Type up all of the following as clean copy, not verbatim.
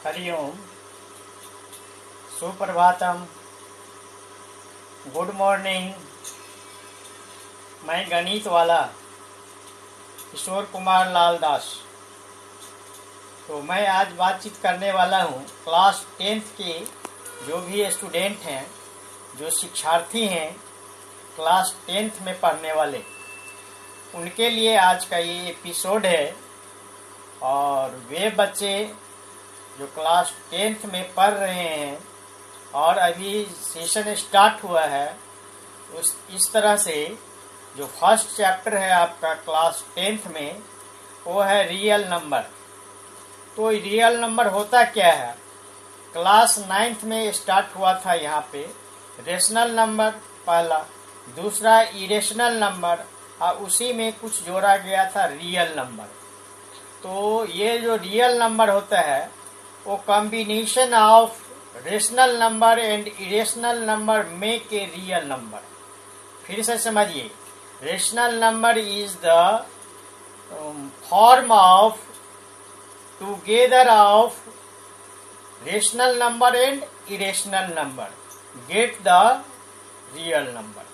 Hariom, Suprabhatam, good morning. मैं गणित वाला किशोर कुमार लाल दास। तो मैं आज बातचीत करने वाला हूँ क्लास 10th के जो भी स्टूडेंट हैं, जो शिक्षार्थी हैं क्लास 10th में पढ़ने वाले, उनके लिए आज का ये एपिसोड है। और वे बच्चे जो क्लास 10th में पढ़ रहे हैं और अभी सेशन स्टार्ट हुआ है, इस तरह से जो फर्स्ट चैप्टर है आपका क्लास 10th में, वो है रियल नंबर। तो रियल नंबर होता क्या है? क्लास 9th में स्टार्ट हुआ था यहाँ पे रेशनल नंबर पहला, दूसरा इरेशनल नंबर, और उसी में कुछ जोड़ा गया था रियल नंबर। तो ये जो रियल नंबर होता है वो combination of rational number and irrational number make a real number. फिर से समझिए, rational number is the form of together of rational number and irrational number get the real number.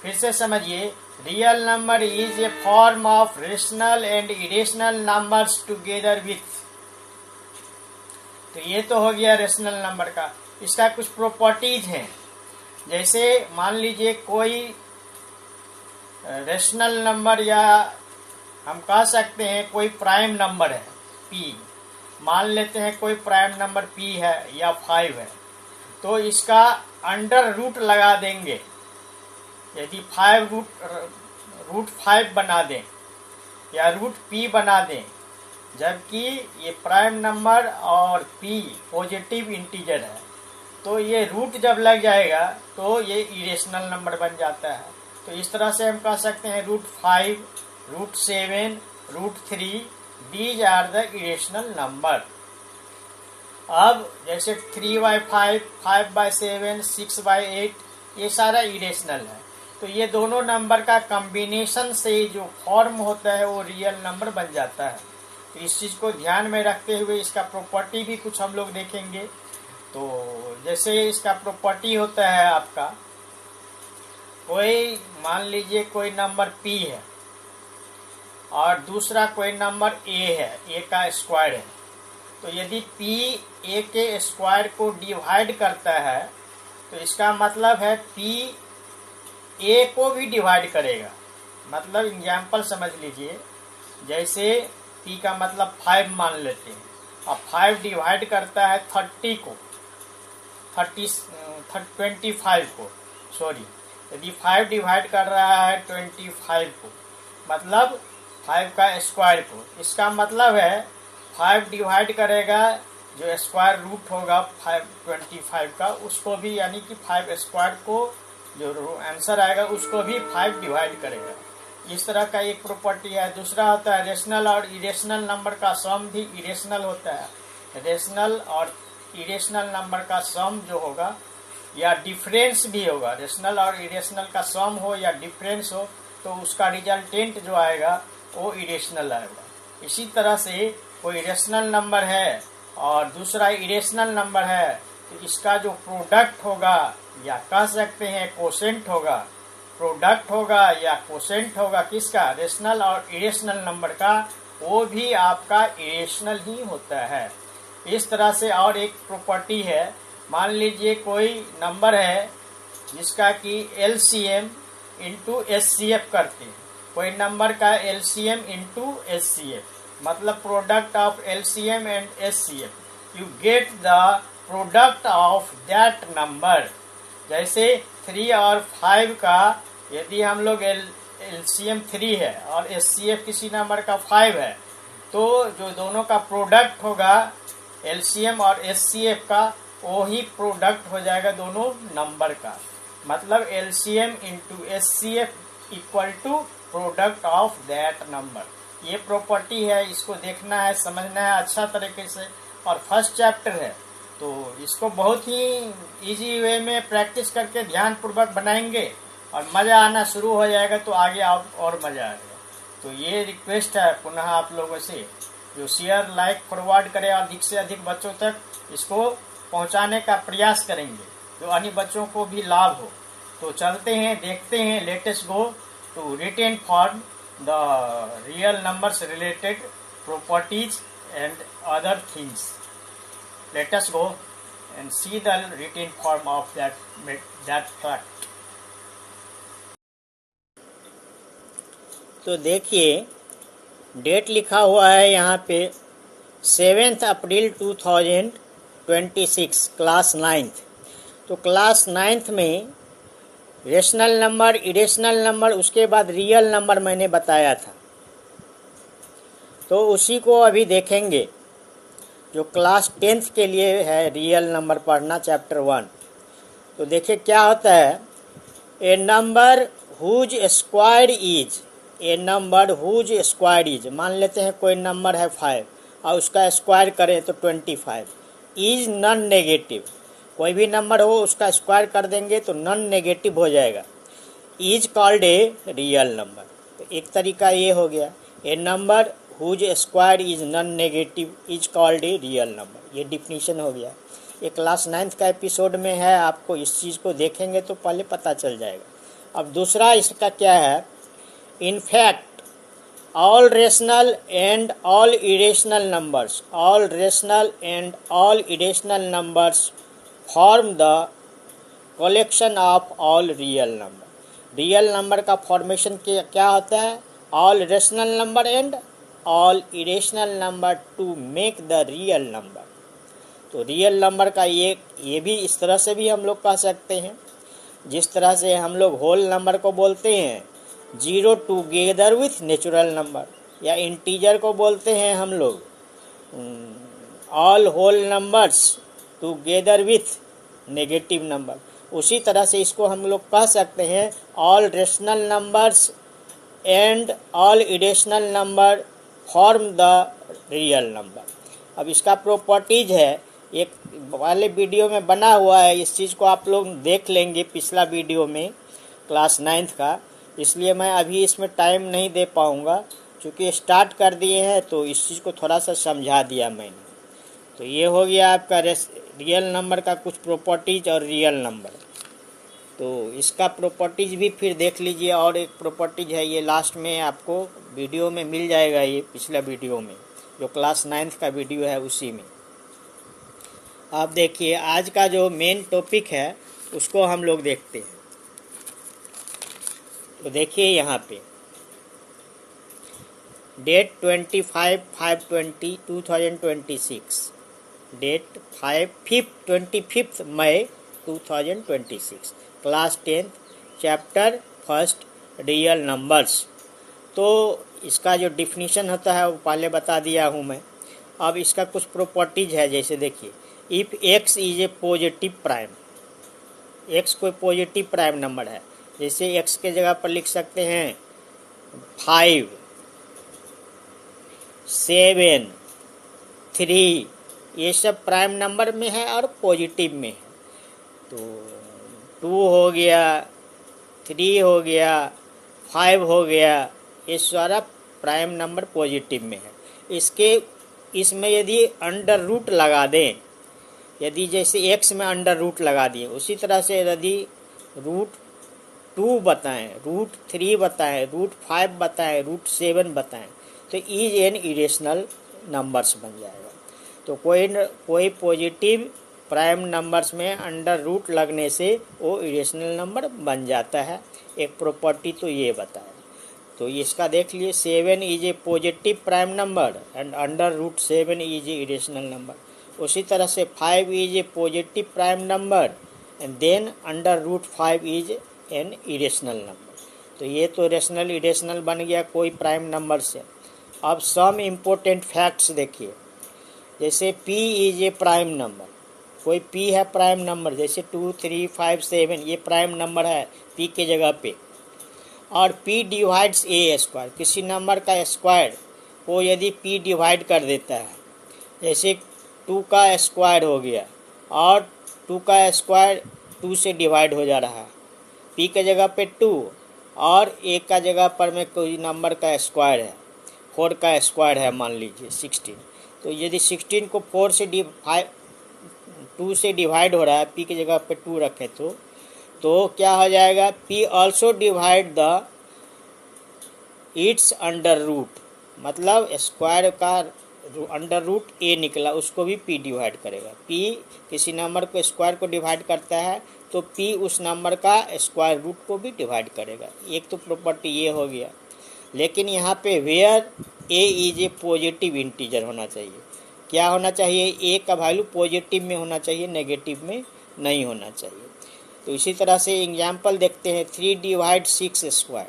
फिर से समझिए, real number is a form of rational and irrational numbers together with. तो ये तो हो गया रेशनल नंबर का। इसका कुछ प्रॉपर्टीज हैं। जैसे मान लीजिए कोई रेशनल नंबर, या हम कह सकते हैं कोई प्राइम नंबर है p, मान लेते हैं कोई प्राइम नंबर p है या 5 है, तो इसका अंडर रूट लगा देंगे। यदि 5 रूट 5 बना दें या रूट p बना दें, जबकि ये प्राइम नंबर और p पॉजिटिव इंटीजर है, तो ये रूट जब लग जाएगा तो ये इरेशनल नंबर बन जाता है। तो इस तरह से हम कह सकते हैं root 5, root 7, root 3, these are the irrational number. अब जैसे 3/5, 5/7, 6/8, ये सारा इरेशनल है। तो ये दोनों नंबर का कॉम्बिनेशन से जो फॉर्म होता है वो रियल नंबर बन जाता है। तो इस चीज़ को ध्यान में रखते हुए इसका प्रॉपर्टी भी कुछ हम लोग देखेंगे। तो जैसे इसका प्रॉपर्टी होता है आपका, कोई मान लीजिए कोई नंबर p है और दूसरा कोई नंबर a है, a का स्क्वायर है। तो यदि p a के स्क्वायर को डिवाइड करता है तो इसका मतलब है p a को भी डिवाइड करेगा। मतलब एग्जाम्पल समझ लीजिए, जैसे p का मतलब 5 मान लेते हैं, और 5 डिवाइड करता है 25 को, सॉरी, यदि 5 डिवाइड कर रहा है 25 को, मतलब 5 का स्क्वायर को, इसका मतलब है 5 डिवाइड करेगा जो स्क्वायर रूट होगा 25 का, उसको भी, यानी कि 5 स्क्वायर को जो आंसर आएगा उसको भी 5 डिवाइड करेगा। इस तरह का एक प्रॉपर्टी है। दूसरा होता है रेशनल और इरेशनल नंबर का सम भी इरेशनल होता है। रेशनल और इरेशनल नंबर का सम जो होगा या डिफरेंस भी होगा, रेशनल और इरेशनल का सम हो या डिफरेंस हो, तो उसका रिजल्टेंट जो आएगा वो इरेशनल आएगा। इसी तरह से कोई रेशनल नंबर है और दूसरा इरेशनल नंबर है, तो इसका जो प्रोडक्ट होगा, या कह सकते हैं कोसेंट होगा, प्रोडक्ट होगा या कोसेंट होगा किसका, रेशनल और इरेशनल नंबर का, वो भी आपका इरेशनल ही होता है। इस तरह से और एक प्रॉपर्टी है, मान लीजिए कोई नंबर है जिसका कि LCM इंटू SCF करते हैं। कोई नंबर का LCM इंटू SCF मतलब product of LCM and SCF, you get the product of that number. जैसे 3 और 5 का यदि हम लोग LCM 3 है और SCF किसी नंबर का 5 है, तो जो दोनों का प्रोडक्ट होगा LCM और SCF का, वो ही प्रोडक्ट हो जाएगा दोनों नंबर का। मतलब LCM into SCF equal to product of that number. ये प्रॉपर्टी है, इसको देखना है, समझना है अच्छा तरीके से। और फर्स्ट चैप्टर है तो इसको बहुत ही इजी वे में प्रैक्टिस करके ध्यान पूर्वक बनाएंगे और मज़ा आना शुरू हो जाएगा, तो आगे और मज़ा आएगा। तो ये रिक्वेस्ट है पुनः आप लोगों से, जो शेयर लाइक फॉरवर्ड करे अधिक से अधिक बच्चों तक इसको पहुंचाने का प्रयास करेंगे, जो अन्य बच्चों को भी लाभ हो। तो चलते हैं, देखते हैं, let us go to written form the real numbers related properties and other things. Let us go and see the written form of that fact। तो देखिए डेट लिखा हुआ है यहाँ पे 7 अप्रैल 2026 क्लास 9th। तो क्लास 9th में रेशनल नंबर, इरेशनल नंबर, उसके बाद रियल नंबर मैंने बताया था, तो उसी को अभी देखेंगे जो क्लास 10th के लिए है रियल नंबर पढ़ना, चैप्टर 1। तो देखिए क्या होता है, a number whose square is, a number whose square is, मान लेते हैं कोई नंबर है 5 और उसका स्क्वायर करें तो 25, इज नॉन नेगेटिव। कोई भी नंबर हो उसका स्क्वायर कर देंगे तो नॉन नेगेटिव हो जाएगा, is called a real number. तो एक तरीका ये हो गया, a number whose square is non negative is called a real number, ये डिफिनीशन हो गया। ये क्लास 9th का एपिसोड में है, आपको इस चीज़ को देखेंगे तो पहले पता चल जाएगा। अब दूसरा इसका क्या है, in fact all rational and all irrational numbers, all rational and all irrational numbers form the collection of all real number. Real number का फॉर्मेशन क्या होता है, all rational number and all irrational number two make the real number. तो real number का ये भी इस तरह से भी हम लोग कह सकते हैं, जिस तरह से हम लोग होल नंबर को बोलते हैं 0 टूगेदर विथ नेचुरल नंबर, या इंटीजर को बोलते हैं हम लोग all whole numbers together with negative number. उसी तरह से इसको हम लोग कह सकते हैं all rational numbers and all irrational number form the real number. अब इसका प्रॉपर्टीज है, एक वाले वीडियो में बना हुआ है, इस चीज़ को आप लोग देख लेंगे पिछला वीडियो में क्लास 9th का, इसलिए मैं अभी इसमें टाइम नहीं दे पाऊँगा, क्योंकि स्टार्ट कर दिए हैं तो इस चीज़ को थोड़ा सा समझा दिया मैंने। तो ये हो गया आपका रियल नंबर का कुछ प्रॉपर्टीज और रियल नंबर। तो इसका प्रॉपर्टीज भी फिर देख लीजिए, और एक प्रॉपर्टीज है ये लास्ट में आपको वीडियो में मिल जाएगा, ये पिछला वीडियो में जो क्लास 9th का वीडियो है उसी में। आप देखिए आज का जो मेन टॉपिक है उसको हम लोग देखते हैं। तो देखिए यहाँ पे डेट 25/5/2026, डेट 25 मई 2026, class 10th chapter 1 real numbers. तो इसका जो डिफिनीशन होता है वो पहले बता दिया हूँ मैं। अब इसका कुछ प्रॉपर्टीज है, जैसे देखिए if x is a positive prime, x कोई पॉजिटिव प्राइम नंबर है, जैसे x के जगह पर लिख सकते हैं 5, 7, 3, ये सब प्राइम नंबर में है और पॉजिटिव में है। तो 2 हो गया, 3 हो गया, 5 हो गया, ये सारा प्राइम नंबर पॉजिटिव में है। इसमें यदि अंडर रूट लगा दें, यदि जैसे x में अंडर रूट लगा दिए, उसी तरह से यदि √2 बताएं, √3 बताएं, √5 बताएं, √7 बताएं, तो इज एन इरेशनल नंबर्स बन जाएगा। तो कोई पॉजिटिव प्राइम नंबर्स में अंडर रूट लगने से वो इरेशनल नंबर बन जाता है। एक प्रॉपर्टी तो ये बताया। तो इसका देख लिए 7 is a positive prime number and under √7 is a irrational number. उसी तरह से 5 is a positive prime number and then under √5 is an irrational number. तो ये तो रेशनल इरेशनल बन गया कोई प्राइम नंबर से। अब सम इम्पोर्टेंट फैक्ट्स देखिए, जैसे p is a prime number, कोई p है प्राइम नंबर, जैसे 2, 3, 5, 7 ये प्राइम नंबर है p के जगह पे, और p डिवाइड्स a स्क्वायर, किसी नंबर का स्क्वायर को यदि p डिवाइड कर देता है, जैसे 2 का स्क्वायर हो गया और 2 का स्क्वायर 2 से डिवाइड हो जा रहा है, p के जगह पे 2 और a का जगह पर में कोई नंबर का स्क्वायर है 4 का स्क्वायर है मान लीजिए 16, तो यदि 16 को 2 से डिवाइड हो रहा है, p की जगह पे 2 रखें तो क्या हो जाएगा, p also divide the its under root, मतलब स्क्वायर का अंडर रूट a निकला, उसको भी p डिवाइड करेगा। p किसी नंबर को स्क्वायर को डिवाइड करता है तो p उस नंबर का स्क्वायर रूट को भी डिवाइड करेगा। एक तो प्रॉपर्टी ये हो गया। लेकिन यहाँ पे where a is a positive integer होना चाहिए। क्या होना चाहिए, a का वैल्यू पॉजिटिव में होना चाहिए, नेगेटिव में नहीं होना चाहिए। तो इसी तरह से एग्जाम्पल देखते हैं, 3 डिवाइड 6 स्क्वायर,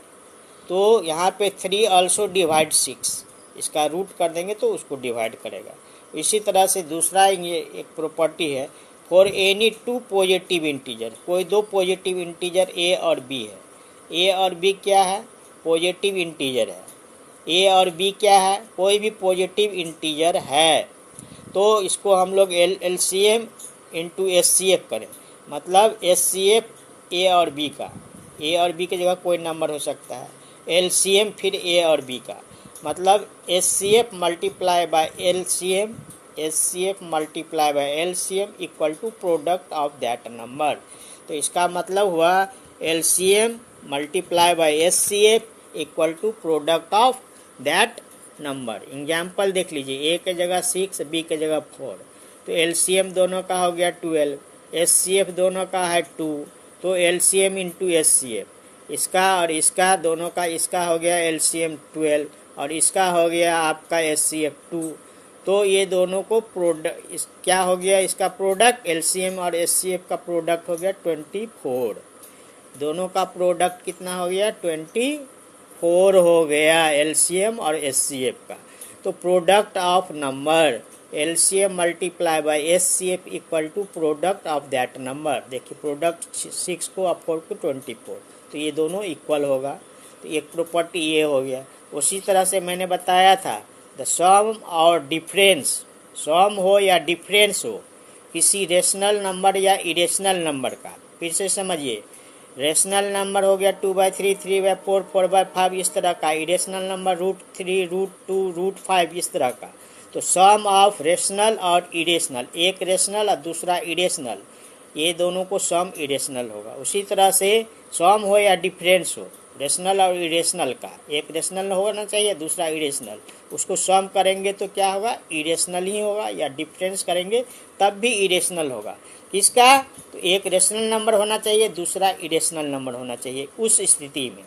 तो यहाँ पे 3 ऑल्सो डिवाइड 6, इसका रूट कर देंगे तो उसको डिवाइड करेगा। इसी तरह से दूसरा ये एक प्रॉपर्टी है, फॉर एनी 2 पॉजिटिव इंटीजर, कोई 2 पॉजिटिव इंटीजर a और b है। a और b क्या है, पॉजिटिव इंटीजर है। a और b क्या है, कोई भी पॉजिटिव इंटीजर है, तो इसको हम लोग LCM इंटू SCF करें, मतलब SCF a और b का, a और b की जगह कोई नंबर हो सकता है, LCM फिर a और b का, मतलब SCF multiply by LCM, SCF multiply by LCM equal to product of that number. तो इसका मतलब हुआ LCM multiply by SCF equal to product of that number. Example देख लीजिए, a के जगह 6, b के जगह 4, तो LCM दोनों का हो गया 12, SCF दोनों का है 2, तो LCM इंटू SCF, इसका और इसका दोनों का, इसका हो गया LCM 12 और इसका हो गया आपका SCF 2, तो ये दोनों को प्रोडक्ट क्या हो गया, इसका प्रोडक्ट LCM और SCF का प्रोडक्ट हो गया 24, दोनों का प्रोडक्ट कितना हो गया 24 हो गया LCM और SCF का। तो product of number LCM multiply by SCF equal to product of that number. देखिए प्रोडक्ट 6 को और 4 को 24, तो ये दोनों इक्वल होगा, तो एक प्रॉपर्टी ये हो गया। उसी तरह से मैंने बताया था द सम और डिफरेंस, सम हो या डिफरेंस हो किसी रेशनल नंबर या इरेशनल नंबर का, फिर से समझिए, रेशनल नंबर हो गया 2/3, 3/4, 4/5 इस तरह का, इरेशनल नंबर √3, √2, √5 इस तरह का। तो सम ऑफ रेशनल और इरेशनल, एक रेशनल और दूसरा इरेशनल, ये दोनों को सम इरेशनल होगा। उसी तरह से सम हो या डिफरेंस हो रेशनल और इरेशनल का, एक रेशनल होना चाहिए दूसरा इरेशनल, उसको सम करेंगे तो क्या होगा, इरेशनल ही होगा, या डिफरेंस करेंगे तब भी इरेशनल होगा। किसका, तो एक रेशनल नंबर होना चाहिए, दूसरा इरेशनल नंबर होना चाहिए उस स्थिति में।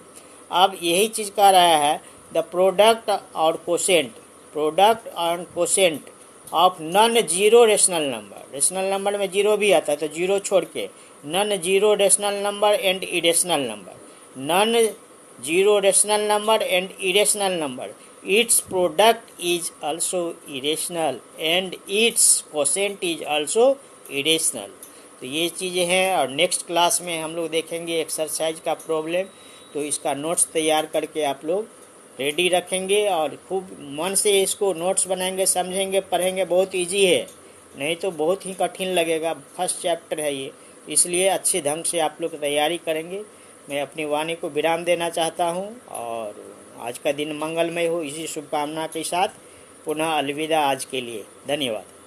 अब यही चीज़ कह रहा है द प्रोडक्ट और कोसेंट, प्रोडक्ट और quotient of non zero rational number, rational number में जीरो भी आता है तो जीरो छोड़ के, non zero rational number and irrational number, non zero rational number and irrational number, it's product is also irrational and it's quotient is also irrational. तो ये चीज़ें हैं, और नेक्स्ट क्लास में हम लोग देखेंगे एक्सरसाइज का प्रॉब्लम। तो इसका नोट्स तैयार करके आप लोग रेडी रखेंगे और खूब मन से इसको नोट्स बनाएंगे, समझेंगे, पढ़ेंगे। बहुत इजी है, नहीं तो बहुत ही कठिन लगेगा, फर्स्ट चैप्टर है ये, इसलिए अच्छे ढंग से आप लोग तैयारी करेंगे। मैं अपनी वाणी को विराम देना चाहता हूँ और आज का दिन मंगलमय हो, इसी शुभकामना के साथ पुनः अलविदा आज के लिए। धन्यवाद।